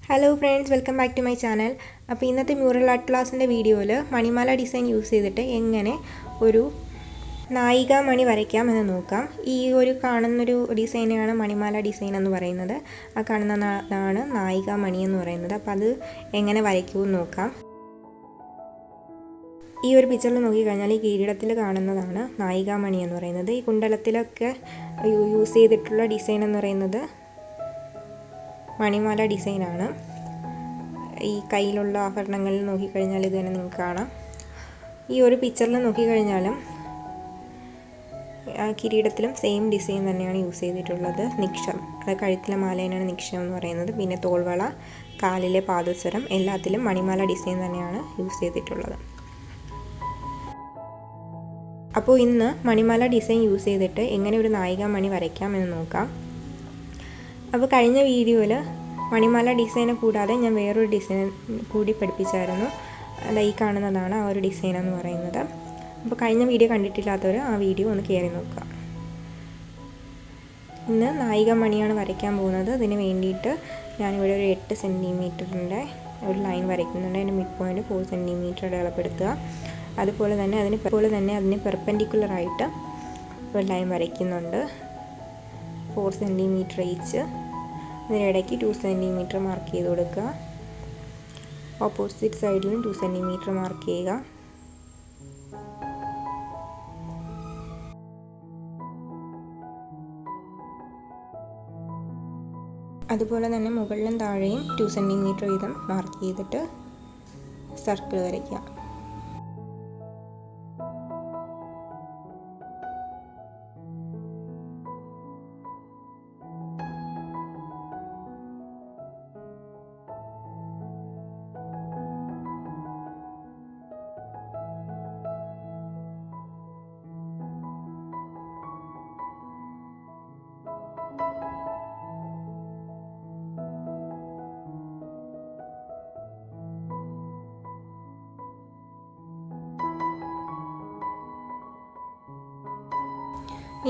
Hello friends, welcome back to my channel. അപ്പോൾ ഇന്നത്തെ mural art classന്റെ വീഡിയോയിൽ മണിമാല ഡിസൈൻ യൂസ് ചെയ്തിട്ട് എങ്ങനെ ഒരു നായിക മണി വരയ്ക്കാം എന്ന് നോക്കാം. ഈ ഒരു കാണുന്നൊരു ഡിസൈനാണ് മണിമാല ഡിസൈൻ എന്ന് പറയുന്നത്. ആ കാണുന്നതാണ് നായിക മണി എന്ന് പറയുന്നത്. അപ്പോൾ അത് എങ്ങനെ വരയ്ക്കുമെന്ന് നോക്കാം. ഈ ഒരു പിക്ചറിൽ നോക്കിക്കഴിഞ്ഞാൽ ഈ കിരീടത്തിൽ കാണുന്നതാണ് നായിക മണി എന്ന് പറയുന്നത്. ഈ കുണ്ടലത്തിലൊക്കെ യൂസ് ചെയ്തിട്ടുള്ള ഡിസൈൻ എന്ന് പറയുന്നത് മണിമാല ഡിസൈനാണ്. ഈ കയ്യിലുള്ള ആഭരണങ്ങളിൽ നോക്കിക്കഴിഞ്ഞാൽ ഇത് തന്നെ നിങ്ങൾക്ക് കാണാം. ഈ ഒരു പിക്ചറിൽ നോക്കിക്കഴിഞ്ഞാലും കിരീടത്തിലും സെയിം ഡിസൈൻ തന്നെയാണ് യൂസ് ചെയ്തിട്ടുള്ളത്. നിക്ഷം, അത് കഴുത്തിലെ മാലയാണ് നിക്ഷം എന്ന് പറയുന്നത്. പിന്നെ തോൾവള, കാലിലെ പാദസരം, എല്ലാത്തിലും മണിമാല ഡിസൈൻ തന്നെയാണ് യൂസ് ചെയ്തിട്ടുള്ളത്. അപ്പോൾ ഇന്ന് മണിമാല ഡിസൈൻ യൂസ് ചെയ്തിട്ട് എങ്ങനെ ഒരു നായിക മണി വരയ്ക്കാം എന്ന് നോക്കാം. അപ്പോൾ കഴിഞ്ഞ വീഡിയോയിൽ മണിമാല ഡിസൈനെ കൂടാതെ ഞാൻ വേറൊരു ഡിസൈൻ കൂടി പഠിപ്പിച്ചായിരുന്നു. അത് ഈ കാണുന്നതാണ് ആ ഒരു ഡിസൈൻ എന്ന് പറയുന്നത്. അപ്പോൾ കഴിഞ്ഞ വീഡിയോ കണ്ടിട്ടില്ലാത്തവർ ആ വീഡിയോ ഒന്ന് കയറി നോക്കുക. ഇന്ന് നായിക മണിയാണ് വരയ്ക്കാൻ പോകുന്നത്. അതിന് വേണ്ടിയിട്ട് ഞാനിവിടെ ഒരു 8 സെൻറ്റിമീറ്ററിൻ്റെ ഒരു ലൈൻ വരയ്ക്കുന്നുണ്ട്. അതിൻ്റെ മിഡ് പോയിൻറ്റ് 4 സെൻറ്റിമീറ്റർ അടയാളപ്പെടുത്തുക. അതുപോലെ തന്നെ അതിന് പെർപെൻഡിക്കുലറായിട്ട് ഒരു ലൈൻ വരയ്ക്കുന്നുണ്ട്. 4 centimetre each. ഇതിനിടയ്ക്ക് 2 സെൻറ്റിമീറ്റർ മാർക്ക് ചെയ്ത് കൊടുക്കുക. ഓപ്പോസിറ്റ് സൈഡിലും 2 സെൻറ്റിമീറ്റർ മാർക്ക് ചെയ്യുക. അതുപോലെ തന്നെ മുകളിലും താഴെയും 2 സെൻറ്റിമീറ്റർ വീതം മാർക്ക് ചെയ്തിട്ട് സർക്കിൾ വരയ്ക്കുക.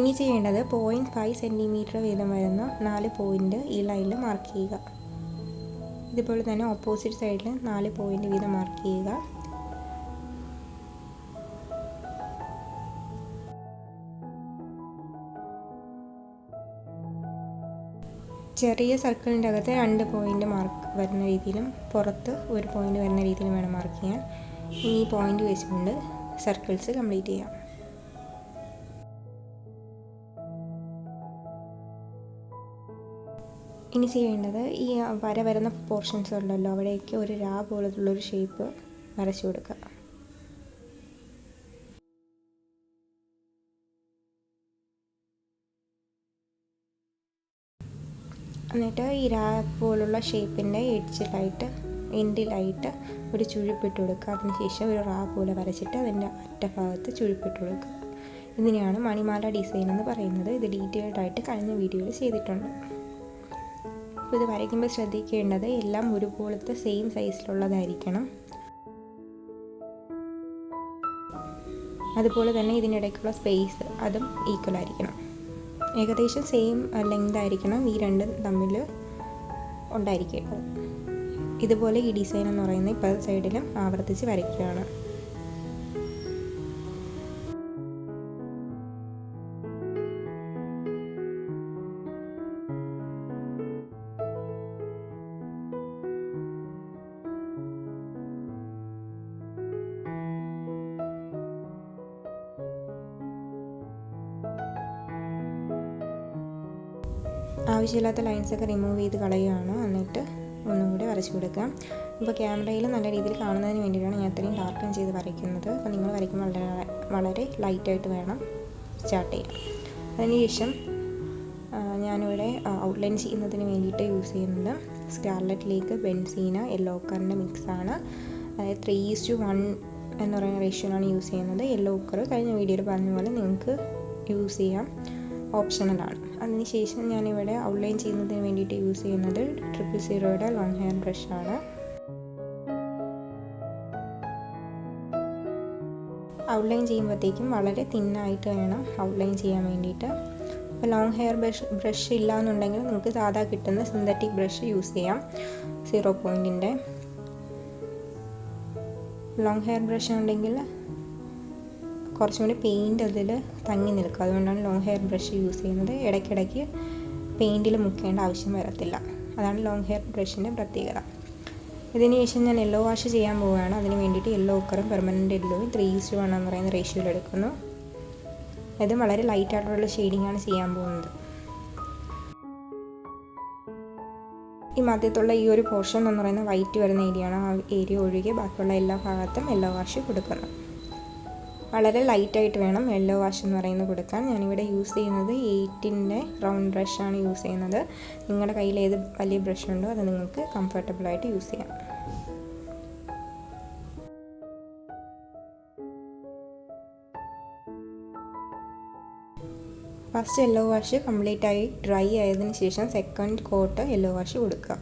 ഇനി ചെയ്യേണ്ടത് 0.5 സെൻറ്റിമീറ്റർ വീതം വരുന്ന 4 പോയിൻ്റ് ഈ ലൈനിൽ മാർക്ക് ചെയ്യുക. ഇതുപോലെ തന്നെ ഓപ്പോസിറ്റ് സൈഡിൽ 4 പോയിൻ്റ് വീതം മാർക്ക് ചെയ്യുക. ചെറിയ സർക്കിളിൻ്റെ അകത്ത് 2 പോയിൻ്റ് മാർക്ക് വരുന്ന രീതിയിലും പുറത്ത് 1 പോയിൻ്റ് വരുന്ന രീതിയിലും വേണം മാർക്ക് ചെയ്യാൻ. ഇനി ഈ പോയിൻ്റ് വെച്ചുകൊണ്ട് സർക്കിൾസ് കംപ്ലീറ്റ് ചെയ്യാം. ഇനി ചെയ്യേണ്ടത് ഈ വര വരുന്ന പോർഷൻസ് ഉണ്ടല്ലോ, അവിടേക്ക് ഒരു രാ പോലത്തുള്ളൊരു ഷേപ്പ് വരച്ചു കൊടുക്കുക. എന്നിട്ട് ഈ രാ പോലുള്ള ഷേപ്പിൻ്റെ എൻഡിലായിട്ട് ഒരു ചുഴിപ്പിട്ട് കൊടുക്കുക. അതിനുശേഷം ഒരു റാ പോലെ വരച്ചിട്ട് അതിൻ്റെ അറ്റഭാഗത്ത് ചുഴിപ്പിട്ട് കൊടുക്കുക. ഇതിനെയാണ് മണിമാല ഡിസൈൻ എന്ന് പറയുന്നത്. ഇത് ഡീറ്റെയിൽഡായിട്ട് കഴിഞ്ഞ വീഡിയോയിൽ ചെയ്തിട്ടുണ്ട്. അപ്പോൾ ഇത് വരയ്ക്കുമ്പോൾ ശ്രദ്ധിക്കേണ്ടത് എല്ലാം ഒരുപോലത്തെ സെയിം സൈസിലുള്ളതായിരിക്കണം. അതുപോലെ തന്നെ ഇതിനിടയ്ക്കുള്ള സ്പേസ് അതും ഈക്വൽ ആയിരിക്കണം. ഏകദേശം സെയിം ലെങ്ത് ആയിരിക്കണം ഈ രണ്ടും തമ്മിൽ ഉണ്ടായിരിക്കേണ്ടത്. ഇതുപോലെ ഈ ഡിസൈൻ എന്ന് പറയുന്നത് ഇപ്പോൾ സൈഡിലും ആവർത്തിച്ച് വരയ്ക്കുകയാണ്. ആവശ്യമില്ലാത്ത ലൈൻസൊക്കെ റിമൂവ് ചെയ്ത് കളയുകയാണ്. എന്നിട്ട് ഒന്നും കൂടി വരച്ചു കൊടുക്കാം. ഇപ്പോൾ ക്യാമറയിൽ നല്ല രീതിയിൽ കാണുന്നതിന് വേണ്ടിയിട്ടാണ് ഞാൻ അത്രയും ഡാർക്കൻ ചെയ്ത് വരയ്ക്കുന്നത്. അപ്പോൾ നിങ്ങൾ വരയ്ക്കുമ്പോൾ വളരെ ലൈറ്റായിട്ട് വേണം സ്റ്റാർട്ട് ചെയ്യാൻ. അതിനുശേഷം ഞാനിവിടെ ഔട്ട്ലൈൻ ചെയ്യുന്നതിന് വേണ്ടിയിട്ട് യൂസ് ചെയ്യുന്നത് സ്കാർലറ്റ് ലേക്ക് ബെൻസീന യെല്ലോ ഓക്കറിൻ്റെ മിക്സാണ്. അതായത് 3:1 എന്ന് പറയുന്ന റേഷ്യോയാണ് യൂസ് ചെയ്യുന്നത്. യെല്ലോ ഓക്കർ കഴിഞ്ഞ വീഡിയോയിൽ പറഞ്ഞ പോലെ നിങ്ങൾക്ക് യൂസ് ചെയ്യാം, ഓപ്ഷണലാണ്. അതിനുശേഷം ഞാനിവിടെ ഔട്ട്ലൈൻ ചെയ്യുന്നതിന് വേണ്ടിയിട്ട് യൂസ് ചെയ്യുന്നത് 000 ലോങ് ഹെയർ ബ്രഷാണ്. ഔട്ട്ലൈൻ ചെയ്യുമ്പോഴത്തേക്കും വളരെ തിന്നായിട്ട് വേണം ഔട്ട്ലൈൻ ചെയ്യാൻ വേണ്ടിയിട്ട്. അപ്പോൾ ലോങ് ഹെയർ ബ്രഷ് ഇല്ല എന്നുണ്ടെങ്കിൽ നമുക്ക് സാധാ കിട്ടുന്ന സിന്തറ്റിക് ബ്രഷ് യൂസ് ചെയ്യാം. 0 പോയിൻറ്റിൻ്റെ. ലോങ് ഹെയർ ബ്രഷ് ഉണ്ടെങ്കിൽ കുറച്ചും കൂടി പെയിൻറ്റ് അതിൽ തങ്ങി നിൽക്കും. അതുകൊണ്ടാണ് ലോങ് ഹെയർ ബ്രഷ് യൂസ് ചെയ്യുന്നത്. ഇടയ്ക്കിടയ്ക്ക് പെയിൻറ്റിൽ മുക്കേണ്ട ആവശ്യം വരത്തില്ല. അതാണ് ലോങ് ഹെയർ ബ്രഷിൻ്റെ പ്രത്യേകത. ഇതിന് ശേഷം ഞാൻ യെല്ലോ വാഷ് ചെയ്യാൻ പോവുകയാണ്. അതിന് വേണ്ടിയിട്ട് യെല്ലോ ഒക്കറും പെർമനൻറ്റ് യെല്ലോയും 3:1 എന്ന് പറയുന്ന റേഷ്യോയിൽ എടുക്കുന്നു. ഇത് വളരെ ലൈറ്റായിട്ടുള്ള ഷെയ്ഡിങ്ങാണ് ചെയ്യാൻ പോകുന്നത്. ഈ മധ്യത്തുള്ള ഈ ഒരു പോർഷൻ എന്ന് പറയുന്ന വൈറ്റ് വരുന്ന ഏരിയയാണ്. ആ ഏരിയ ഒഴികെ ബാക്കിയുള്ള എല്ലാ ഭാഗത്തും യെല്ലോ വാഷ് കൊടുക്കുന്നു. വളരെ ലൈറ്റായിട്ട് വേണം യെല്ലോ വാഷ് എന്ന് പറയുന്നത് കൊടുക്കാൻ. ഞാനിവിടെ യൂസ് ചെയ്യുന്നത് 8ൻ്റെ റൗണ്ട് ബ്രഷാണ് യൂസ് ചെയ്യുന്നത്. നിങ്ങളുടെ കയ്യിൽ ഏത് വലിയ ബ്രഷ് ഉണ്ടോ അത് നിങ്ങൾക്ക് കംഫർട്ടബിളായിട്ട് യൂസ് ചെയ്യാം. ഫസ്റ്റ് യെല്ലോ വാഷ് കംപ്ലീറ്റ് ആയി ഡ്രൈ ആയതിനു ശേഷം സെക്കൻഡ് കോട്ട് യെല്ലോ വാഷ് കൊടുക്കുക.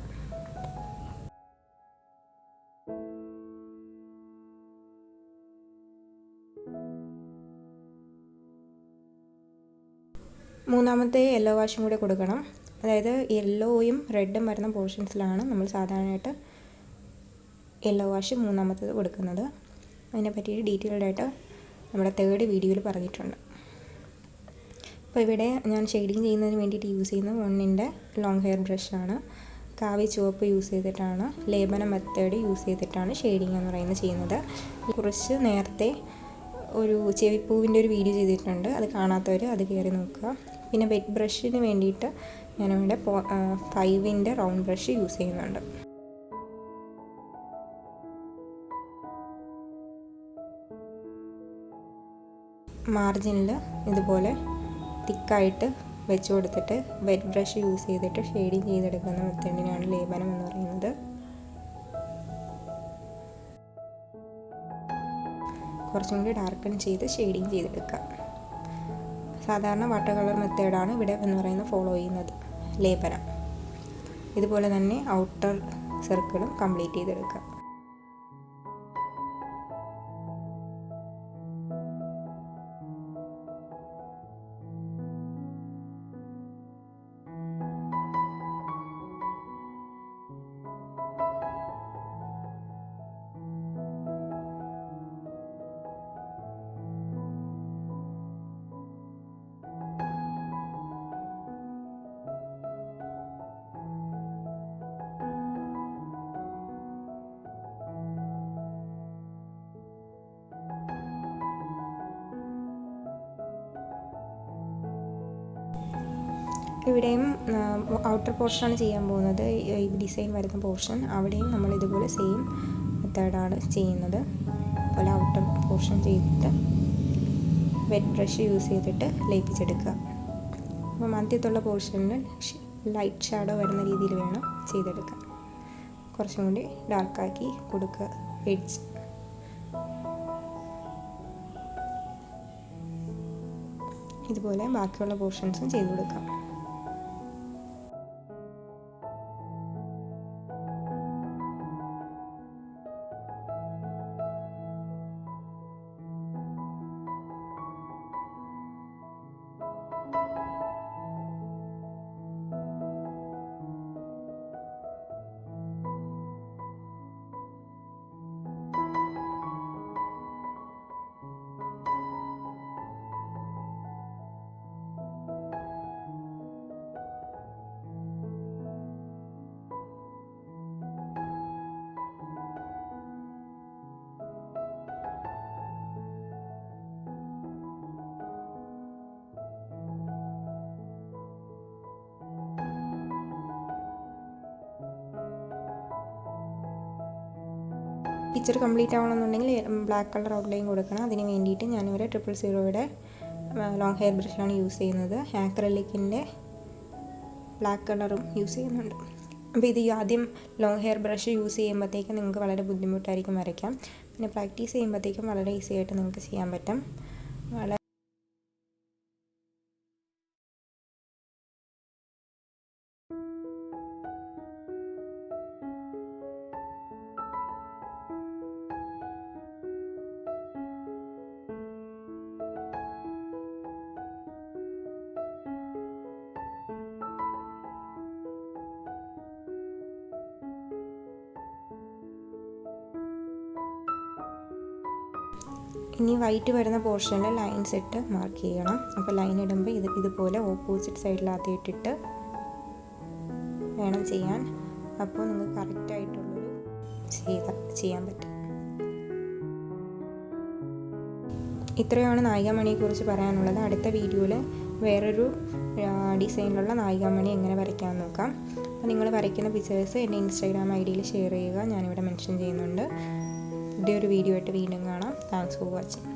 മൂന്നാമത്തെ യെല്ലോ വാഷും കൂടെ കൊടുക്കണം. അതായത് യെല്ലോയും റെഡും വരുന്ന പോർഷൻസിലാണ് നമ്മൾ സാധാരണയായിട്ട് യെല്ലോ വാഷ് മൂന്നാമത്തേത് കൊടുക്കുന്നത്. അതിനെ പറ്റി ഡീറ്റെയിൽഡായിട്ട് നമ്മുടെ 3rd വീഡിയോയിൽ പറഞ്ഞിട്ടുണ്ട്. അപ്പോൾ ഇവിടെ ഞാൻ ഷെയ്ഡിങ് ചെയ്യുന്നതിന് വേണ്ടിയിട്ട് യൂസ് ചെയ്യുന്നത് 1ൻ്റെ ലോങ് ഹെയർ ബ്രഷാണ്. കാവി ചുവപ്പ് യൂസ് ചെയ്തിട്ടാണ്, ലേപന മെത്തേഡ് യൂസ് ചെയ്തിട്ടാണ് ഷെയ്ഡിങ് എന്ന് പറയുന്നത് ചെയ്യുന്നത്. കുറച്ച് നേരത്തെ ഒരു ചെവിപ്പൂവിൻ്റെ ഒരു വീഡിയോ ചെയ്തിട്ടുണ്ട്. അത് കാണാത്തവർ അത് കയറി നോക്കുക. പിന്നെ വെറ്റ് ബ്രഷിന് വേണ്ടിയിട്ട് ഞാനിവിടെ 5ൻ്റെ റൗണ്ട് ബ്രഷ് യൂസ് ചെയ്യുന്നുണ്ട്. മാർജിനിൽ ഇതുപോലെ തിക്കായിട്ട് വെച്ച് കൊടുത്തിട്ട് വെറ്റ് ബ്രഷ് യൂസ് ചെയ്തിട്ട് ഷെയ്ഡിങ് ചെയ്തെടുക്കുന്ന മെത്തേഡിനാണ് ലേപനം എന്ന് പറയുന്നത്. കുറച്ചും കൂടി ഡാർക്കൺ ചെയ്ത് ഷെയ്ഡിങ് ചെയ്തെടുക്കുക. സാധാരണ വാട്ടർ കളർ മെത്തേഡാണ് ഇവിടെ എന്ന് പറയുന്നത് ഫോളോ ചെയ്യുന്നത്, ലേപനം. ഇതുപോലെ തന്നെ ഔട്ടർ സർക്കിളും കംപ്ലീറ്റ് ചെയ്തെടുക്കുക. ഇവിടെയും ഔട്ടർ പോർഷനാണ് ചെയ്യാൻ പോകുന്നത്. ഈ ഡിസൈൻ വരുന്ന പോർഷൻ അവിടെയും നമ്മൾ ഇതുപോലെ സെയിം മെത്തേഡാണ് ചെയ്യുന്നത്. അതുപോലെ ഔട്ടർ പോർഷൻ ചെയ്തിട്ട് വെറ്റ് ബ്രഷ് യൂസ് ചെയ്തിട്ട് ലയിപ്പിച്ചെടുക്കുക. അപ്പോൾ മധ്യത്തുള്ള പോർഷനിൽ ലൈറ്റ് ഷാഡോ വരുന്ന രീതിയിൽ വേണം ചെയ്തെടുക്കാൻ. കുറച്ചും കൂടി ഡാർക്കാക്കി കൊടുക്കുക എഡ്ജ്. ഇതുപോലെ ബാക്കിയുള്ള പോർഷൻസും ചെയ്ത് കൊടുക്കാം. പിക്ചർ കംപ്ലീറ്റ് ആവണമെന്നുണ്ടെങ്കിൽ ബ്ലാക്ക് കളർ ഔട്ട്ലൈൻ കൊടുക്കണം. അതിന് വേണ്ടിയിട്ട് ഞാനിവിടെ 000യുടെ ലോങ് ഹെയർ ബ്രഷാണ് യൂസ് ചെയ്യുന്നത്. ആക്രിലിക്കിൻ്റെ ബ്ലാക്ക് കളറും യൂസ് ചെയ്യുന്നുണ്ട്. അപ്പോൾ ഇത് ആദ്യം ലോങ് ഹെയർ ബ്രഷ് യൂസ് ചെയ്യുമ്പോഴത്തേക്കും നിങ്ങൾക്ക് വളരെ ബുദ്ധിമുട്ടായിരിക്കും വരയ്ക്കാം. പിന്നെ പ്രാക്ടീസ് ചെയ്യുമ്പോഴത്തേക്കും വളരെ ഈസി ആയിട്ട് നിങ്ങൾക്ക് ചെയ്യാൻ പറ്റും. ഇനി വൈറ്റ് വരുന്ന പോർഷനിൽ ലൈൻസ് ഇട്ട് മാർക്ക് ചെയ്യണം. അപ്പോൾ ലൈൻ ഇടുമ്പോൾ ഇതുപോലെ ഓപ്പോസിറ്റ് സൈഡിലാദ്യം ഇട്ടിട്ട് വേണം ചെയ്യാൻ. അപ്പോൾ നിങ്ങൾക്ക് കറക്റ്റായിട്ടുള്ളൊരു ചെയ്യാൻ പറ്റും. ഇത്രയാണ് നായികാമണിയെക്കുറിച്ച് പറയാനുള്ളത്. അടുത്ത വീഡിയോയിൽ വേറൊരു ഡിസൈനിലുള്ള നായികാമണി എങ്ങനെ വരയ്ക്കാമെന്ന് നോക്കാം. അപ്പോൾ നിങ്ങൾ വരയ്ക്കുന്ന പിക്ചേഴ്സ് എൻ്റെ ഇൻസ്റ്റാഗ്രാം ഐഡിയിൽ ഷെയർ ചെയ്യുക. ഞാനിവിടെ മെൻഷൻ ചെയ്യുന്നുണ്ട്. പുതിയൊരു വീഡിയോ ആയിട്ട് വീണ്ടും കാണാം. Thanks for watching.